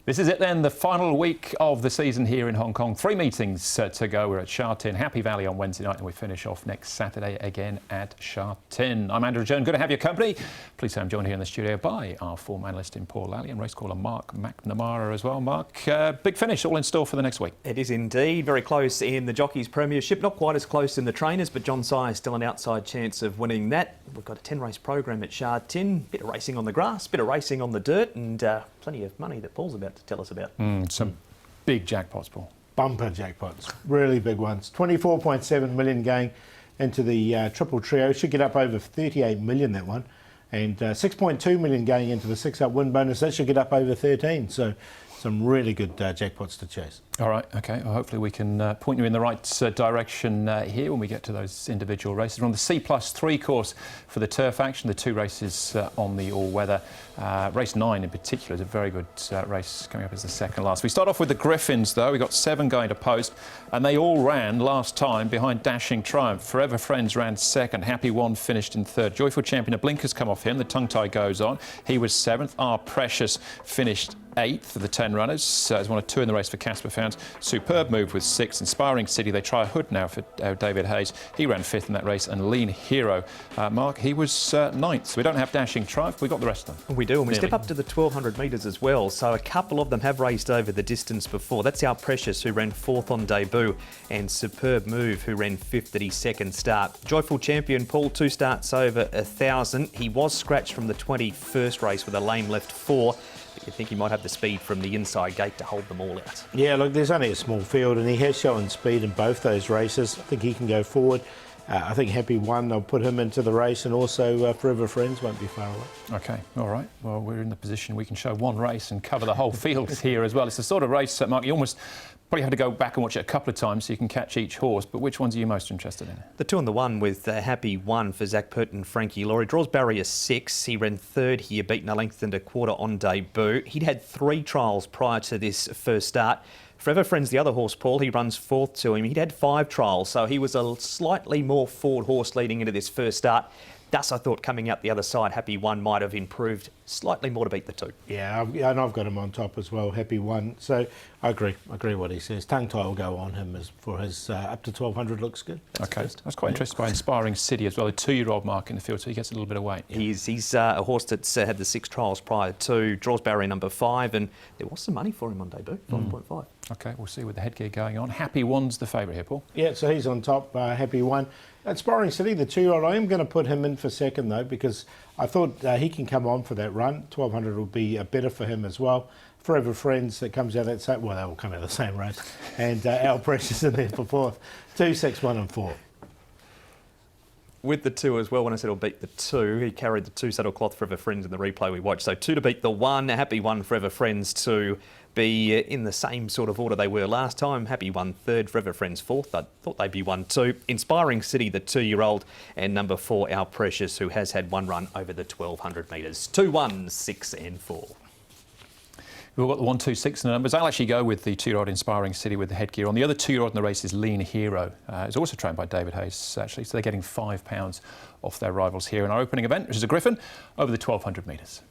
This is it then, the final week of the season here in Hong Kong. 3 meetings to go. We're at Sha Tin, Happy Valley on Wednesday night, and we finish off next Saturday again at Sha Tin. I'm Andrew Jones, good to have your company. Please say I'm joined here in the studio by our form analyst in Paul Lally and race caller Mark McNamara as well. Mark, big finish all in store for the next week. It is indeed. Very close in the Jockeys Premiership, not quite as close in the Trainers, but John Sy is still an outside chance of winning that. We've got a 10-race program at Sha Tin, bit of racing on the grass, bit of racing on the dirt, and plenty of money that Paul's about to tell us about. Some big jackpots, Paul. Bumper jackpots, really big ones. 24.7 million going into the triple trio. Should get up over 38 million, that one. And 6.2 million going into the 6-up win bonus. That should get up over 13. So some really good jackpots to chase. All right, OK. Well, hopefully we can point you in the right direction here when we get to those individual races. We're on the C+3 course for the turf action, the 2 races on the all-weather. Race 9 in particular is a very good race coming up as the second last. We start off with the Griffins, though. We've got 7 going to post, and they all ran last time behind Dashing Triumph. Forever Friends ran second. Happy One finished in third. Joyful Champion, a blinkers come off him. The tongue tie goes on. He was 7th. Our Precious finished 8th for the 10 runners. There's 1 or 2 in the race for Casper Fownes. Superb Move with 6th. Inspiring City, they try a hood now for David Hayes. He ran 5th in that race. And Lean Hero, Mark, he was 9th. So we don't have Dashing Triumph. We've got the rest of them. We do, and we step up to the 1200 metres as well. So a couple of them have raced over the distance before. That's Our Precious, who ran 4th on debut, and Superb Move, who ran 5th at his second start. Joyful Champion, Paul, 2 starts over 1,000. He was scratched from the 21st race with a lame left 4. But you think he might have the speed from the inside gate to hold them all out? Yeah, look, there's only a small field, and he has shown speed in both those races. I think he can go forward. I think Happy One, they'll put him into the race, and also Forever Friends won't be far away. OK, all right. Well, we're in the position we can show one race and cover the whole field here as well. It's the sort of race, Mark, you almost probably have to go back and watch it a couple of times so you can catch each horse. But which ones are you most interested in? The 2 and the 1 with Happy One for Zach Pert and Frankie Laurie. Draws barrier 6. He ran 3rd here, beaten a length and a quarter on debut. He'd had 3 trials prior to this first start. Forever Friends, the other horse, Paul, he runs 4th to him. He'd had 5 trials, so he was a slightly more forward horse leading into this first start. Thus, I thought coming out the other side, Happy One might have improved slightly more to beat the 2. Yeah, and I've got him on top as well, Happy One. So I agree what he says. Tongue tie will go on him for his up to 1200 looks good. OK, I was quite interested by Inspiring City as well, a 2-year-old Mark in the field, so he gets a little bit of weight. He's a horse that's had the 6 trials prior to, draws barrier number 5, and there was some money for him on debut, 5.5. OK, we'll see with the headgear going on. Happy One's the favourite here, Paul. Yeah, so he's on top, Happy One. Inspiring City, the 2-year-old, I am going to put him in for second, though, because I thought he can come on for that run. 1200 will be better for him as well. Forever Friends, that comes out that same, well, they will come out of the same race. And Our Precious in there for 4th. 2, 6, 1 and 4. With the 2 as well, when I said he'll beat the 2, he carried the 2 saddlecloth Forever Friends in the replay we watched. So 2 to beat the 1, Happy One, Forever Friends to be in the same sort of order they were last time. Happy One 3rd, Forever Friends 4th. I thought they'd be 1, 2. Inspiring City, the 2-year-old, and number 4, Our Precious, who has had 1 run over the 1200 metres. 2, 1, 6 and 4. We've got the 1, 2, 6 in the numbers. I'll actually go with the 2-year-old Inspiring City with the headgear on. The other 2-year-old in the race is Lean Hero. It's also trained by David Hayes, actually, so they're getting £5 off their rivals here in our opening event, which is a Griffin, over the 1200 metres.